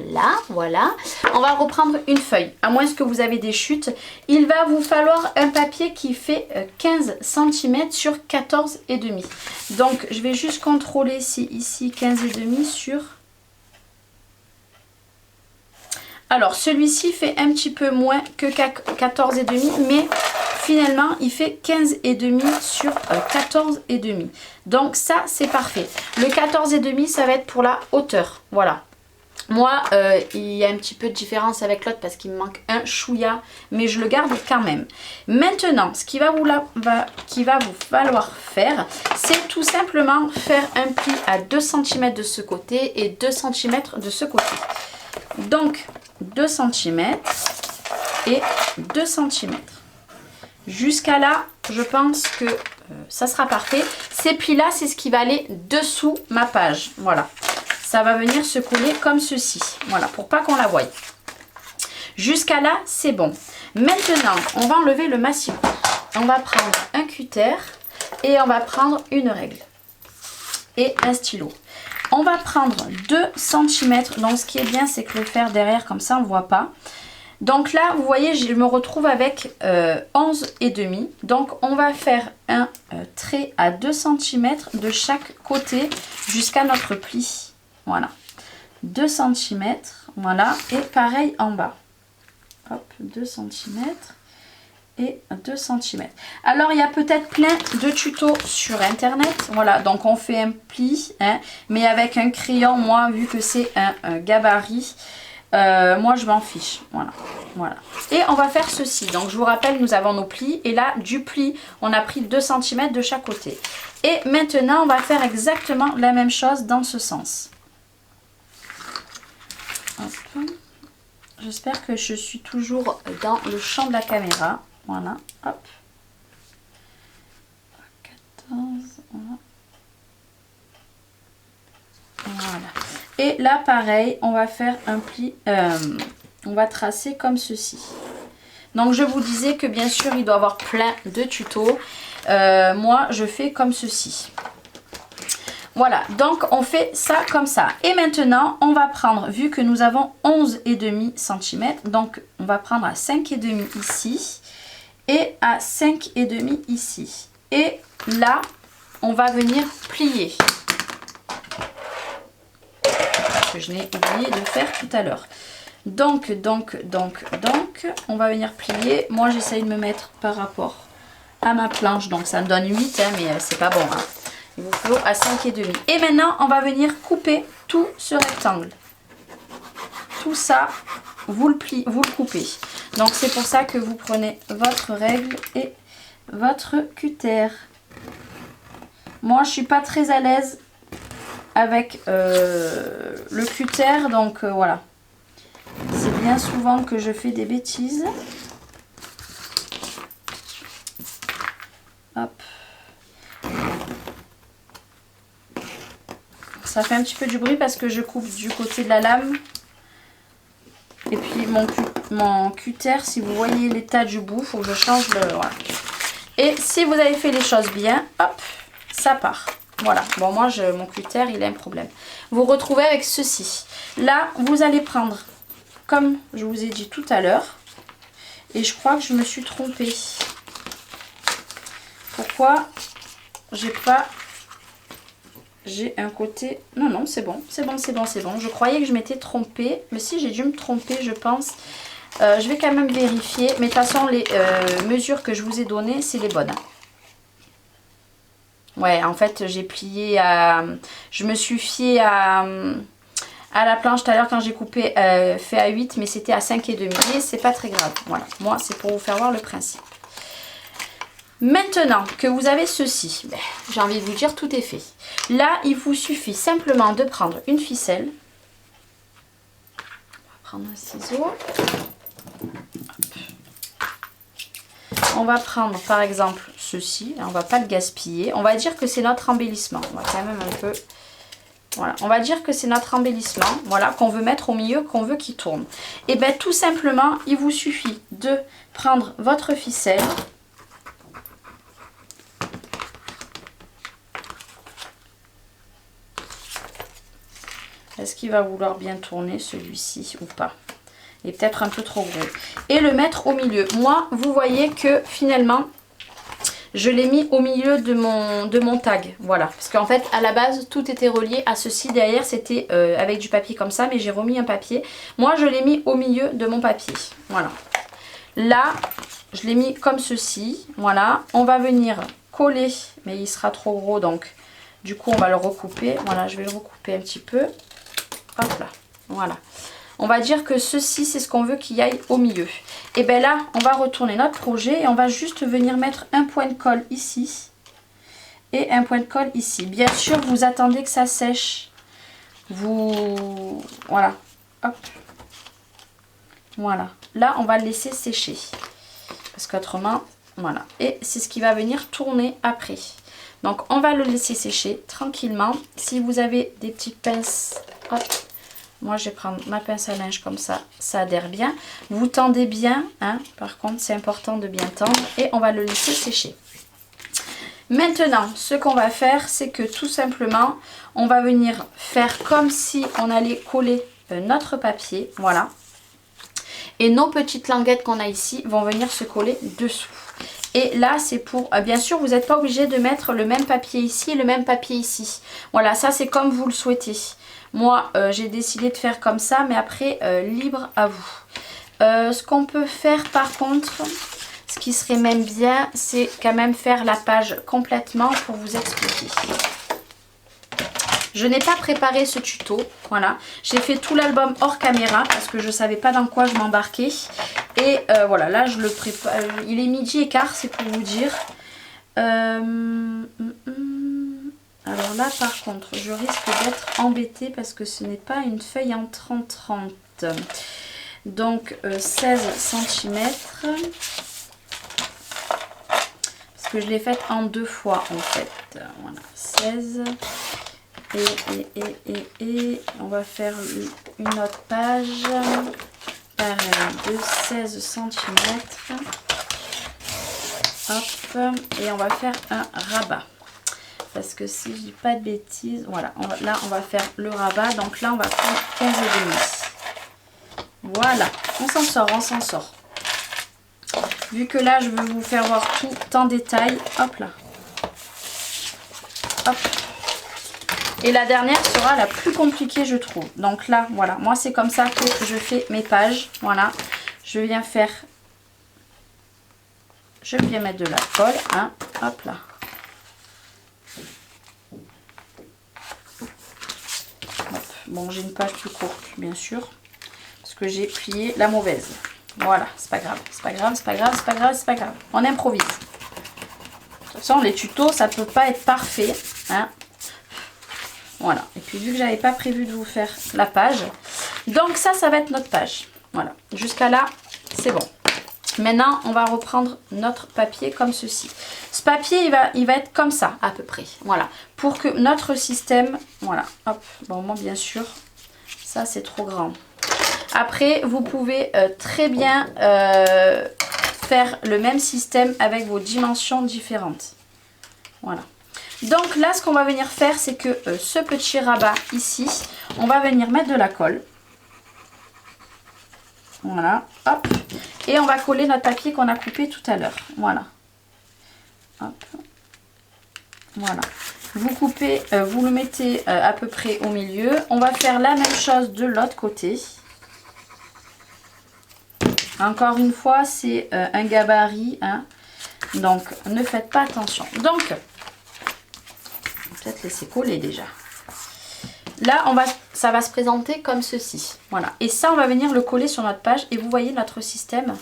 là, voilà, on va reprendre une feuille. À moins que vous avez des chutes, il va vous falloir un papier qui fait 15 cm sur 14,5. Donc, je vais juste contrôler si ici 15,5 sur... Alors, celui-ci fait un petit peu moins que 14,5, mais... finalement, il fait 15,5 sur 14,5. Donc ça, c'est parfait. Le 14,5, ça va être pour la hauteur. Voilà. Moi, il y a un petit peu de différence avec l'autre parce qu'il me manque un chouïa, mais je le garde quand même. Maintenant, ce qui va vous falloir faire, c'est tout simplement faire un pli à 2 cm de ce côté et 2 cm de ce côté. Donc, 2 cm et 2 cm. Jusqu'à là, je pense que ça sera parfait. Ces plis-là, c'est ce qui va aller dessous ma page. Voilà. Ça va venir se coller comme ceci. Voilà, pour pas qu'on la voie. Jusqu'à là, c'est bon. Maintenant, on va enlever le massif. On va prendre un cutter et on va prendre une règle et un stylo. On va prendre 2 cm. Donc, ce qui est bien, c'est que le fer derrière, comme ça, on ne voit pas. Donc là, vous voyez, je me retrouve avec 11,5. Donc, on va faire un trait à 2 cm de chaque côté jusqu'à notre pli. Voilà. 2 cm. Voilà. Et pareil en bas. Hop, 2 cm et 2 cm. Alors, il y a peut-être plein de tutos sur Internet. Voilà, donc on fait un pli, hein, mais avec un crayon, moi, vu que c'est un gabarit... moi je m'en fiche, voilà. Et on va faire ceci. Donc je vous rappelle, nous avons nos plis et là du pli on a pris 2 cm de chaque côté. Et maintenant on va faire exactement la même chose dans ce sens. J'espère que je suis toujours dans le champ de la caméra. Voilà, hop. 14, voilà. Voilà. Et là pareil, on va faire un pli, on va tracer comme ceci. Donc je vous disais que bien sûr il doit y avoir plein de tutos. Moi je fais comme ceci. Voilà, donc on fait ça comme ça. Et maintenant, on va prendre, vu que nous avons 11,5 cm, donc on va prendre à 5,5 ici et à 5,5 ici. Et là, on va venir plier. Que je n'ai oublié de faire tout à l'heure. Donc, on va venir plier. Moi, j'essaye de me mettre par rapport à ma planche, donc ça me donne 8, hein, mais c'est pas bon. Hein. Il vous faut à 5,5. Et maintenant, on va venir couper tout ce rectangle. Tout ça, vous le pliez, vous le coupez. Donc, c'est pour ça que vous prenez votre règle et votre cutter. Moi, je suis pas très à l'aise avec le cutter, donc voilà. C'est bien souvent que je fais des bêtises. Hop. Ça fait un petit peu du bruit parce que je coupe du côté de la lame. Et puis mon cutter, si vous voyez l'état du bout, il faut que je change le... Voilà. Et si vous avez fait les choses bien, hop, ça part. Voilà. Bon, moi, mon cutter, il a un problème. Vous retrouvez avec ceci. Là, vous allez prendre, comme je vous ai dit tout à l'heure. Et je crois que je me suis trompée. Pourquoi j'ai pas... J'ai un côté... Non, non, c'est bon. C'est bon, c'est bon, c'est bon. Je croyais que je m'étais trompée. Mais si, j'ai dû me tromper, je pense. Je vais quand même vérifier. Mais de toute façon, les mesures que je vous ai données, c'est les bonnes. Ouais, en fait, j'ai plié à... Je me suis fiée à la planche tout à l'heure quand j'ai coupé, fait à 8. Mais c'était à 5,5. Mais c'est pas très grave. Voilà. Moi, c'est pour vous faire voir le principe. Maintenant que vous avez ceci, ben, j'ai envie de vous dire tout est fait. Là, il vous suffit simplement de prendre une ficelle. On va prendre un ciseau. Hop. On va prendre par exemple ceci. On ne va pas le gaspiller. On va dire que c'est notre embellissement. On va quand même un peu... Voilà, on va dire que c'est notre embellissement, voilà, qu'on veut mettre au milieu, qu'on veut qu'il tourne. Et bien tout simplement, il vous suffit de prendre votre ficelle. Est-ce qu'il va vouloir bien tourner celui-ci ou pas? Il est peut-être un peu trop gros. Et le mettre au milieu. Moi, vous voyez que finalement, je l'ai mis au milieu de mon tag. Voilà. Parce qu'en fait, à la base, tout était relié à ceci. Derrière, c'était avec du papier comme ça. Mais j'ai remis un papier. Moi, je l'ai mis au milieu de mon papier. Voilà. Là, je l'ai mis comme ceci. Voilà. On va venir coller. Mais il sera trop gros. Donc, du coup, on va le recouper. Voilà, je vais le recouper un petit peu. Hop là, voilà. On va dire que ceci, c'est ce qu'on veut qu'il y aille au milieu. Et bien là, on va retourner notre projet et on va juste venir mettre un point de colle ici. Et un point de colle ici. Bien sûr, vous attendez que ça sèche. Vous... Voilà. Hop. Voilà. Là, on va le laisser sécher. Parce qu'autrement, voilà. Et c'est ce qui va venir tourner après. Donc, on va le laisser sécher tranquillement. Si vous avez des petites pinces... Hop. Moi, je vais prendre ma pince à linge comme ça, ça adhère bien. Vous tendez bien, hein. Par contre, c'est important de bien tendre et on va le laisser sécher. Maintenant, ce qu'on va faire, c'est que tout simplement, on va venir faire comme si on allait coller notre papier, voilà. Et nos petites languettes qu'on a ici vont venir se coller dessous. Et là, c'est pour... bien sûr, vous n'êtes pas obligé de mettre le même papier ici et le même papier ici. Voilà, ça c'est comme vous le souhaitez. Moi, j'ai décidé de faire comme ça, mais après, libre à vous. Ce qu'on peut faire par contre, ce qui serait même bien, c'est quand même faire la page complètement pour vous expliquer. Je n'ai pas préparé ce tuto, voilà. J'ai fait tout l'album hors caméra parce que je ne savais pas dans quoi je m'embarquais. Et voilà, là, je le prépare. Il est 12h15, c'est pour vous dire. Alors là, par contre, je risque d'être embêtée parce que ce n'est pas une feuille en 30-30. Donc, 16 cm. Parce que je l'ai faite en 2 fois, en fait. Voilà, 16 et on va faire une autre page, pareil, de 16 cm. Hop, et on va faire un rabat. Parce que si je dis pas de bêtises, voilà, là on va faire le rabat. Donc là on va prendre 15,5. Voilà, on s'en sort, on s'en sort. Vu que là je veux vous faire voir tout en détail, hop là. Hop. Et la dernière sera la plus compliquée je trouve. Donc là, voilà, moi c'est comme ça que je fais mes pages. Voilà, je viens faire... Je viens mettre de la colle, hein, hop là. Hop. Bon, j'ai une page plus courte, bien sûr, parce que j'ai plié la mauvaise. Voilà, c'est pas grave, c'est pas grave, c'est pas grave, c'est pas grave, c'est pas grave. On improvise. De toute façon, les tutos, ça peut pas être parfait, hein. Voilà, et puis vu que j'avais pas prévu de vous faire la page, donc ça va être notre page. Voilà, jusqu'à là, c'est bon. Maintenant, on va reprendre notre papier comme ceci. Ce papier, il va être comme ça, à peu près. Voilà. Pour que notre système... Voilà. Hop. Bon, moi, bien sûr, ça, c'est trop grand. Après, vous pouvez très bien faire le même système avec vos dimensions différentes. Voilà. Donc là, ce qu'on va venir faire, c'est que ce petit rabat ici, on va venir mettre de la colle. Voilà, hop. Et on va coller notre papier qu'on a coupé tout à l'heure. Voilà. Hop. Voilà. Vous coupez, vous le mettez à peu près au milieu. On va faire la même chose de l'autre côté. Encore une fois, c'est un gabarit, hein. Donc, ne faites pas attention. Donc, peut-être laisser coller déjà. Là, ça va se présenter comme ceci. Voilà. Et ça, on va venir le coller sur notre page. Et vous voyez, notre système,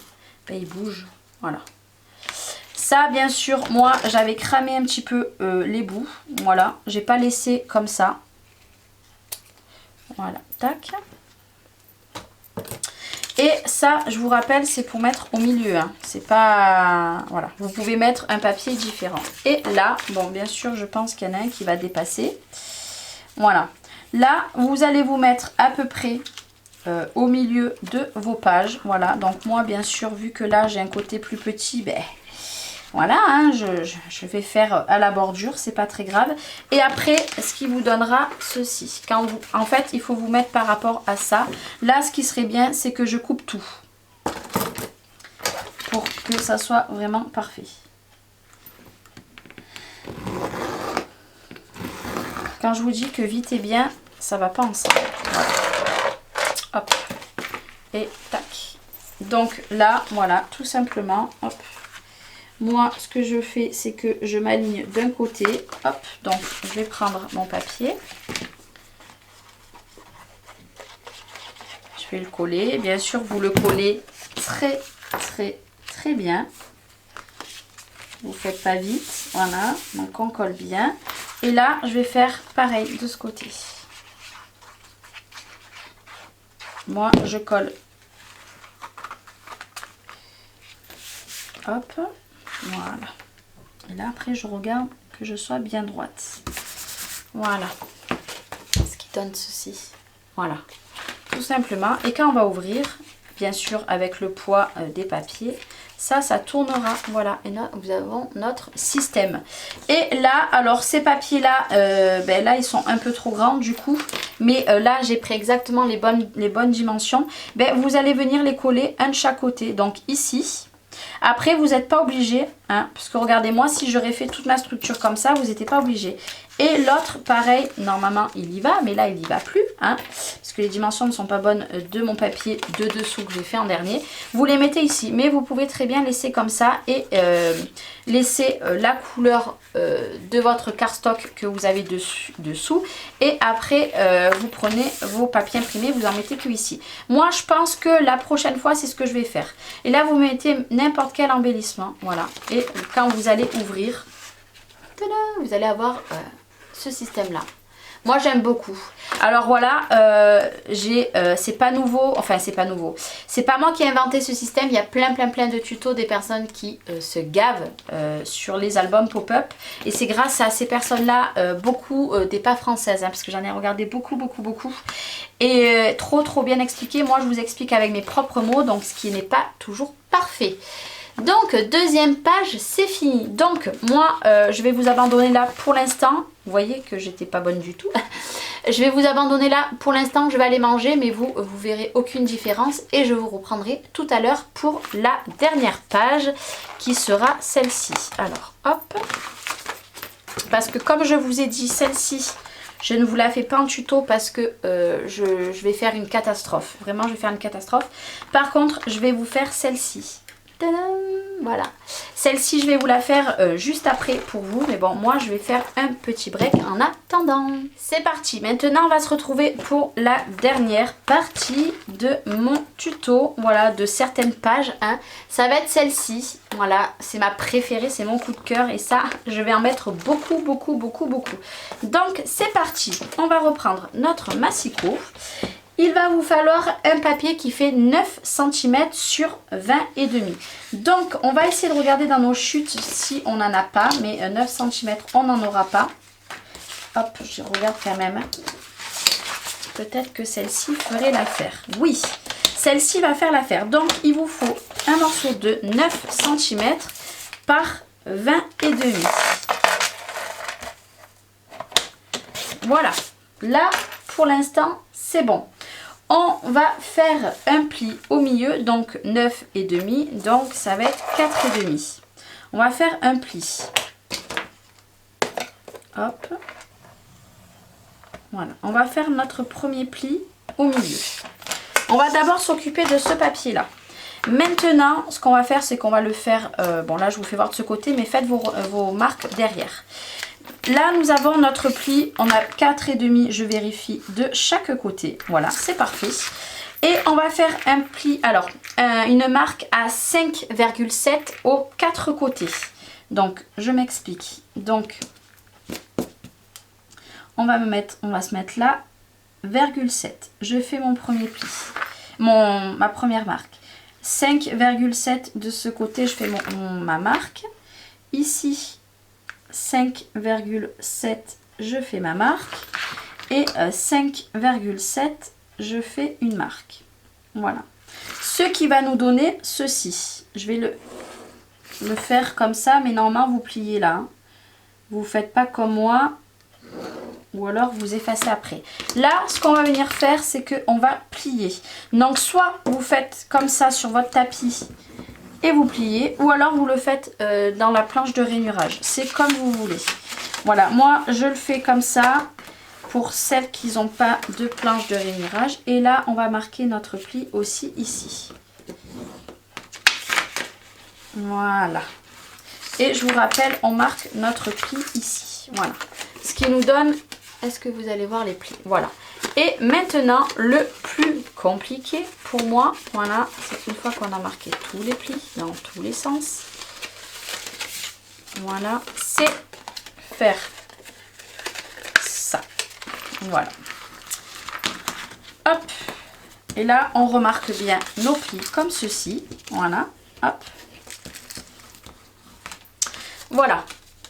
ben, il bouge. Voilà. Ça, bien sûr, moi, j'avais cramé un petit peu les bouts. Voilà. J'ai pas laissé comme ça. Voilà. Tac. Et ça, je vous rappelle, c'est pour mettre au milieu. Hein. C'est pas... Voilà. Vous pouvez mettre un papier différent. Et là, bon, bien sûr, je pense qu'il y en a un qui va dépasser. Voilà. Là, vous allez vous mettre à peu près au milieu de vos pages. Voilà, donc moi, bien sûr, vu que là, j'ai un côté plus petit, ben voilà, hein, je vais faire à la bordure, c'est pas très grave. Et après, ce qui vous donnera ceci. Quand vous, en fait, il faut vous mettre par rapport à ça. Là, ce qui serait bien, c'est que je coupe tout. Pour que ça soit vraiment parfait. Quand je vous dis que vite et bien, ça va pas ensemble. Voilà. Hop. Et tac. Donc là, voilà, tout simplement, hop. Moi, ce que je fais, c'est que je m'aligne d'un côté. Hop. Donc, je vais prendre mon papier. Je vais le coller. Bien sûr, vous le collez très, très, très bien. Vous ne faites pas vite. Voilà. Donc, on colle bien. Et là, je vais faire pareil de ce côté. Moi, je colle. Hop. Voilà. Et là, après, je regarde que je sois bien droite. Voilà. Ce qui donne ceci. Voilà. Tout simplement. Et quand on va ouvrir, bien sûr, avec le poids des papiers, ça tournera. Voilà. Et là, nous avons notre système. Et là, alors, ces papiers-là, ben là, ils sont un peu trop grands, du coup. Mais là, j'ai pris exactement les bonnes dimensions. Ben, vous allez venir les coller un de chaque côté. Donc, ici. Après, vous n'êtes pas obligé, hein, parce que regardez, moi, si j'aurais fait toute ma structure comme ça, vous n'étiez pas obligé. Et l'autre, pareil, normalement, il y va, mais là, il n'y va plus, hein, parce que les dimensions ne sont pas bonnes de mon papier de dessous que j'ai fait en dernier. Vous les mettez ici, mais vous pouvez très bien laisser comme ça et laisser la couleur de votre cardstock que vous avez dessous. Et après, vous prenez vos papiers imprimés, vous en mettez que ici. Moi, je pense que la prochaine fois, c'est ce que je vais faire. Et là, vous mettez n'importe quel embellissement, voilà. Et quand vous allez ouvrir, tada, vous allez avoir ce système-là. Moi j'aime beaucoup. Alors voilà, c'est pas nouveau, enfin c'est pas nouveau. C'est pas moi qui ai inventé ce système, il y a plein de tutos des personnes qui se gavent sur les albums pop-up. Et c'est grâce à ces personnes-là, beaucoup des pas françaises, hein, parce que j'en ai regardé beaucoup. Et trop bien expliqué. Moi je vous explique avec mes propres mots, donc ce qui n'est pas toujours parfait. Donc deuxième page, c'est fini. Donc moi je vais vous abandonner là pour l'instant. Vous voyez que j'étais pas bonne du tout. Je vais vous abandonner là pour l'instant, je vais aller manger, mais vous verrez aucune différence et je vous reprendrai tout à l'heure pour la dernière page qui sera celle-ci. Alors hop, parce que comme je vous ai dit, celle-ci je ne vous la fais pas en tuto parce que je vais faire une catastrophe. Vraiment je vais faire une catastrophe. Par contre je vais vous faire celle-ci. Tadam, voilà, celle-ci je vais vous la faire juste après pour vous, mais bon moi je vais faire un petit break en attendant. C'est parti, maintenant on va se retrouver pour la dernière partie de mon tuto, voilà, de certaines pages, hein. Ça va être celle-ci, voilà, c'est ma préférée, c'est mon coup de cœur et ça je vais en mettre beaucoup. Donc c'est parti, on va reprendre notre massicot. Il va vous falloir un papier qui fait 9 cm sur 20,5. Donc on va essayer de regarder dans nos chutes si on n'en a pas, mais 9 cm on n'en aura pas. Hop, je regarde quand même. Peut-être que celle-ci ferait l'affaire. Oui, celle-ci va faire l'affaire. Donc il vous faut un morceau de 9 cm par 20,5. Voilà, là pour l'instant c'est bon. On va faire un pli au milieu, donc 9,5, donc ça va être 4,5. On va faire un pli. Hop. Voilà, on va faire notre premier pli au milieu. On va d'abord s'occuper de ce papier-là. Maintenant, ce qu'on va faire, c'est qu'on va le faire... bon, là, je vous fais voir de ce côté, mais faites vos marques derrière. Là, nous avons notre pli. On a 4,5, je vérifie, de chaque côté. Voilà, c'est parfait. Et on va faire un pli, alors, une marque à 5,7 aux 4 côtés. Donc, je m'explique. Donc, on va se mettre là, 0,7. Je fais mon premier pli. Ma première marque. 5,7 de ce côté, je fais ma marque. Ici, 5,7, je fais ma marque. Et 5,7, je fais une marque. Voilà. Ce qui va nous donner ceci. Je vais le faire comme ça, mais normalement, vous pliez là. Hein. Vous ne faites pas comme moi. Ou alors vous effacez après. Là, ce qu'on va venir faire, c'est qu'on va plier. Donc, soit vous faites comme ça sur votre tapis et vous pliez. Ou alors vous le faites dans la planche de rainurage. C'est comme vous voulez. Voilà, moi je le fais comme ça pour celles qui n'ont pas de planche de rainurage. Et là, on va marquer notre pli aussi ici. Voilà. Et je vous rappelle, on marque notre pli ici. Voilà. Ce qui nous donne... Est-ce que vous allez voir les plis? Voilà. Et maintenant, le plus compliqué pour moi, voilà, c'est une fois qu'on a marqué tous les plis dans tous les sens. Voilà, c'est faire ça. Voilà. Hop. Et là, on remarque bien nos plis comme ceci. Voilà. Hop. Voilà.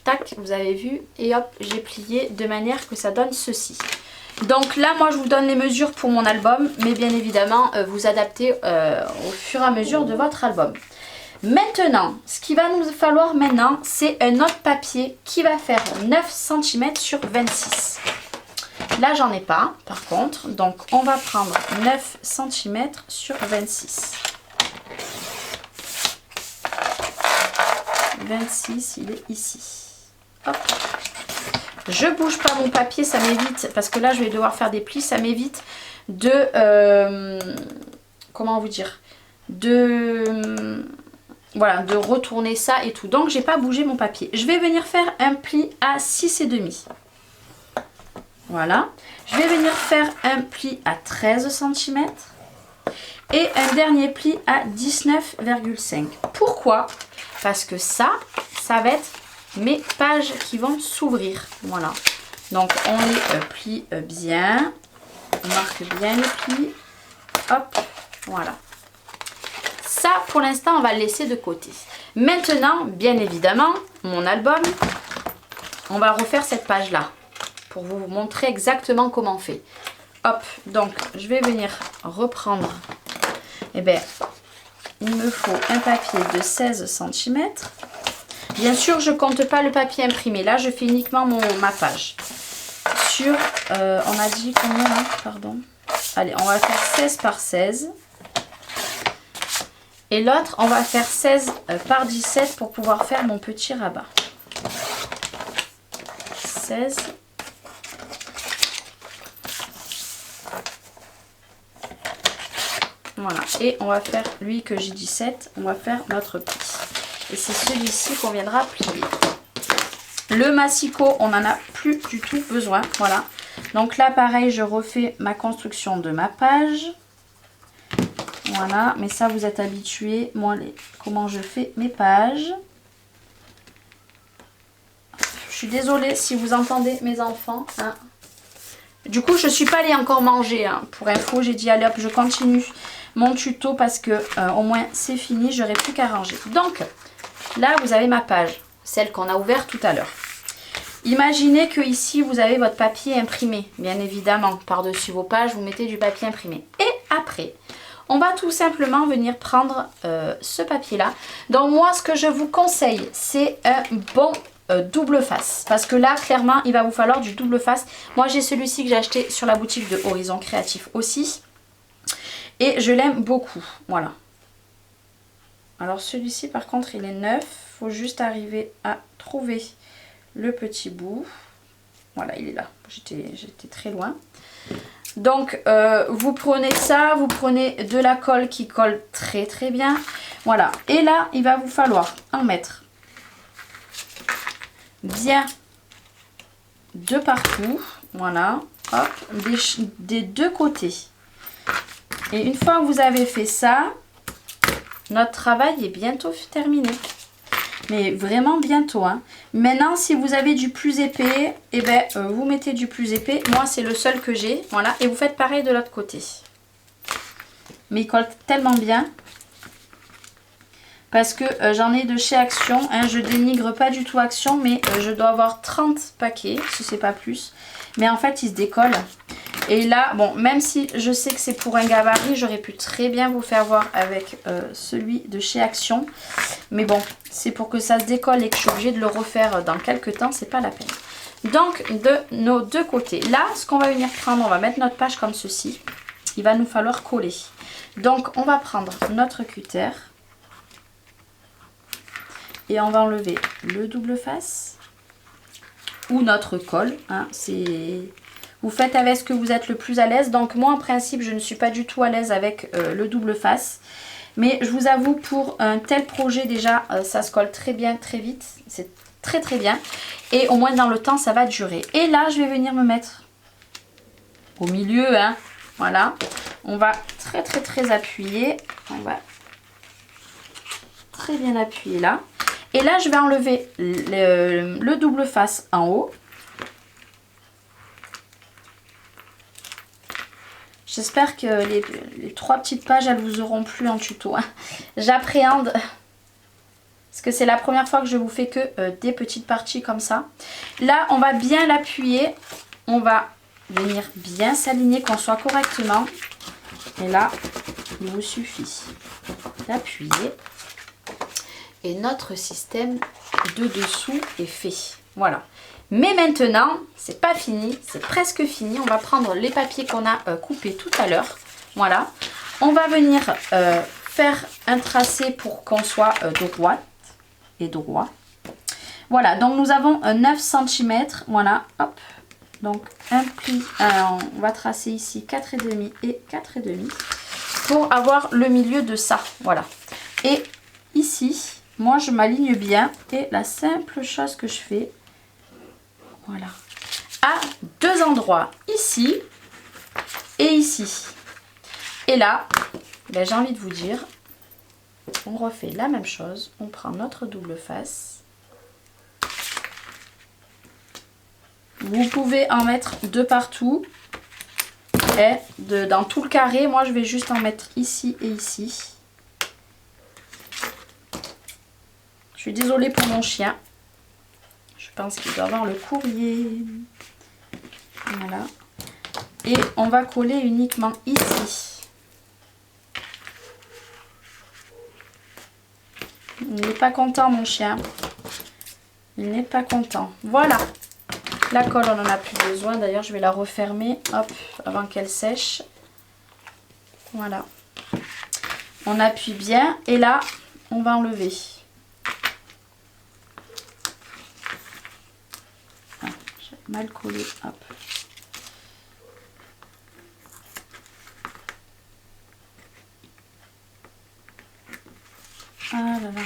Tac, vous avez vu, et hop, j'ai plié de manière que ça donne ceci. Donc là, moi, je vous donne les mesures pour mon album, mais bien évidemment, vous adaptez au fur et à mesure de votre album. Maintenant, ce qu'il va nous falloir maintenant, c'est un autre papier qui va faire 9 cm sur 26. Là, j'en ai pas, par contre, donc on va prendre 9 cm sur 26. 26, il est ici. Hop. Je bouge pas mon papier, ça m'évite, parce que là je vais devoir faire des plis, ça m'évite de, comment vous dire, voilà, de retourner ça et tout. Donc j'ai pas bougé mon papier. Je vais venir faire un pli à 6,5. Voilà. Je vais venir faire un pli à 13 cm et un dernier pli à 19,5. Pourquoi? Parce que ça va être mes pages qui vont s'ouvrir. Voilà. Donc on les plie bien, on marque bien les plis, hop, voilà. Ça pour l'instant on va le laisser de côté. Maintenant, bien évidemment, mon album, on va refaire cette page là, pour vous montrer exactement comment on fait. Hop, donc je vais venir reprendre, eh bien, il me faut un papier de 16 cm. Bien sûr, je ne compte pas le papier imprimé. Là, je fais uniquement ma page. Sur, on a dit combien là? Pardon. Allez, on va faire 16 par 16. Et l'autre, on va faire 16 par 17 pour pouvoir faire mon petit rabat. 16. Voilà. Et on va faire, lui que j'ai 17, on va faire notre pli. Et c'est celui-ci qu'on viendra plier. Le massicot, on n'en a plus du tout besoin. Voilà. Donc là, pareil, je refais ma construction de ma page. Voilà. Mais ça, vous êtes habitués. Moi, comment je fais mes pages. Je suis désolée si vous entendez mes enfants. Hein. Du coup, je ne suis pas allée encore manger. Hein. Pour info, j'ai dit, allez hop, je continue mon tuto parce que au moins, c'est fini. Je n'aurai plus qu'à ranger. Donc, là, vous avez ma page, celle qu'on a ouverte tout à l'heure. Imaginez que ici, vous avez votre papier imprimé, bien évidemment. Par-dessus vos pages, vous mettez du papier imprimé. Et après, on va tout simplement venir prendre ce papier-là. Donc moi, ce que je vous conseille, c'est un bon double face. Parce que là, clairement, il va vous falloir du double face. Moi, j'ai celui-ci que j'ai acheté sur la boutique de Horizon Créatif aussi. Et je l'aime beaucoup. Voilà. Alors celui-ci par contre il est neuf, il faut juste arriver à trouver le petit bout. Voilà, il est là, j'étais très loin. Donc vous prenez ça, vous prenez de la colle qui colle très très bien. Voilà, et là il va vous falloir en mettre bien de partout. Voilà, hop, des deux côtés. Et une fois que vous avez fait ça, notre travail est bientôt terminé. Mais vraiment bientôt. Hein. Maintenant, si vous avez du plus épais, eh ben, vous mettez du plus épais. Moi, c'est le seul que j'ai. Voilà. Et vous faites pareil de l'autre côté. Mais il colle tellement bien. Parce que j'en ai de chez Action. Hein. Je dénigre pas du tout Action. Mais je dois avoir 30 paquets, si c'est pas plus. Mais en fait, il se décolle. Et là, bon, même si je sais que c'est pour un gabarit, j'aurais pu très bien vous faire voir avec celui de chez Action. Mais bon, c'est pour que ça se décolle et que je suis obligée de le refaire dans quelques temps, c'est pas la peine. Donc, de nos deux côtés. Là, ce qu'on va venir prendre, on va mettre notre page comme ceci. Il va nous falloir coller. Donc, on va prendre notre cutter. Et on va enlever le double face. Ou notre colle, hein, c'est... Vous faites avec ce que vous êtes le plus à l'aise. Donc moi en principe je ne suis pas du tout à l'aise avec le double face. Mais je vous avoue pour un tel projet déjà ça se colle très bien, très vite. C'est très très bien. Et au moins dans le temps ça va durer. Et là je vais venir me mettre au milieu. Hein. Voilà. On va très très très appuyer. On va très bien appuyer là. Et là je vais enlever le double face en haut. J'espère que les 3 petites pages, elles vous auront plu en tuto. Hein. J'appréhende, parce que c'est la première fois que je vous fais que des petites parties comme ça. Là, on va bien l'appuyer. On va venir bien s'aligner, qu'on soit correctement. Et là, il vous suffit d'appuyer. Et notre système de dessous est fait. Voilà. Mais maintenant, c'est pas fini, c'est presque fini. On va prendre les papiers qu'on a coupés tout à l'heure. Voilà. On va venir faire un tracé pour qu'on soit droite et droit. Voilà, donc nous avons 9 cm. Voilà, hop. Donc un pli, on va tracer ici 4,5 et 4,5 pour avoir le milieu de ça. Voilà. Et ici, moi je m'aligne bien et la simple chose que je fais, voilà, à 2 endroits, ici et ici. Et là, ben, j'ai envie de vous dire, on refait la même chose. On prend notre double face. Vous pouvez en mettre de partout. Et dans tout le carré, moi je vais juste en mettre ici et ici. Je suis désolée pour mon chien. Je pense qu'il doit avoir le courrier. Voilà. Et on va coller uniquement ici. Il n'est pas content mon chien. Il n'est pas content. Voilà. La colle, on n'en a plus besoin. D'ailleurs, je vais la refermer, hop, avant qu'elle sèche. Voilà. On appuie bien. Et là, on va enlever. Ah, j'ai mal collé, hop. Ah là là.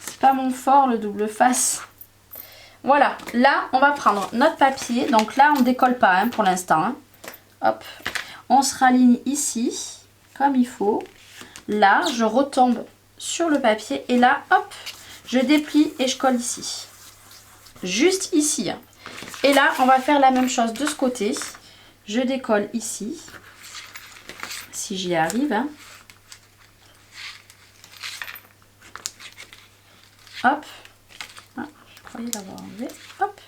C'est pas mon fort, le double face. Voilà, là on va prendre notre papier, donc là on décolle pas hein, pour l'instant, hein. Hop, on se raligne ici, comme il faut, là je retombe sur le papier et là hop, je déplie et je colle ici, juste ici, hein. Et là on va faire la même chose de ce côté, je décolle ici, si j'y arrive, hein. Hop. L'avoir enlevé. Hop.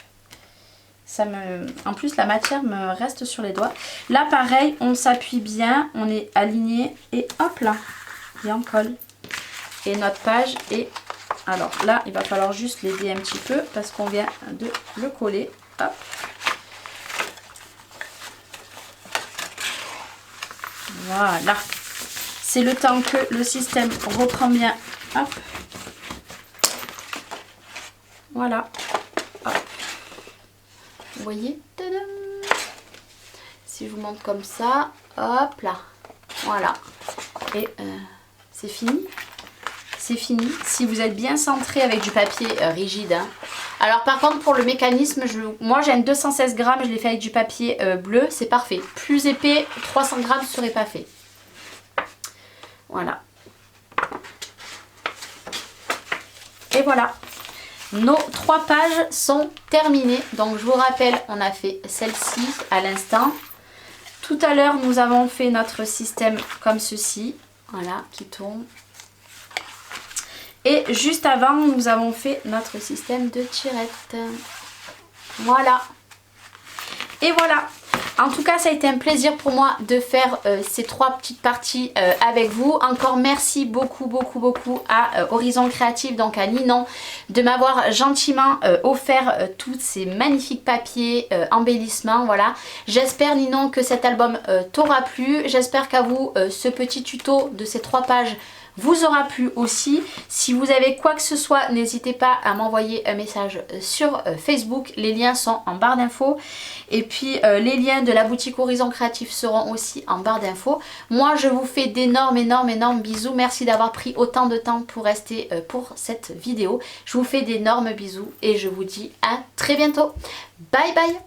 En plus la matière me reste sur les doigts. Là pareil, on s'appuie bien, on est aligné et hop là, et on colle. Et notre page est... Alors là, il va falloir juste l'aider un petit peu parce qu'on vient de le coller. Hop. Voilà. C'est le temps que le système reprend bien. Hop. Voilà. Hop. Vous voyez? Tadam! Si je vous montre comme ça, hop là. Voilà. Et c'est fini. C'est fini. Si vous êtes bien centré avec du papier rigide. Hein. Alors par contre pour le mécanisme, moi j'ai un 216 grammes, je l'ai fait avec du papier bleu, c'est parfait. Plus épais, 300 grammes ne serait pas fait. Voilà. Et voilà. Nos 3 pages sont terminées. Donc je vous rappelle, on a fait celle-ci à l'instant. Tout à l'heure, nous avons fait notre système comme ceci. Voilà, qui tourne. Et juste avant, nous avons fait notre système de tirette. Voilà. Et voilà. En tout cas, ça a été un plaisir pour moi de faire ces 3 petites parties avec vous. Encore merci beaucoup à Horizon Créatif, donc à Ninon, de m'avoir gentiment offert tous ces magnifiques papiers embellissements. Voilà. J'espère Ninon que cet album t'aura plu. J'espère qu'à vous, ce petit tuto de ces 3 pages vous aura plu aussi. Si vous avez quoi que ce soit, n'hésitez pas à m'envoyer un message sur Facebook. Les liens sont en barre d'infos. Et puis les liens de la boutique Horizon Créatif seront aussi en barre d'infos. Moi je vous fais d'énormes bisous. Merci d'avoir pris autant de temps pour rester pour cette vidéo. Je vous fais d'énormes bisous et je vous dis à très bientôt. Bye bye.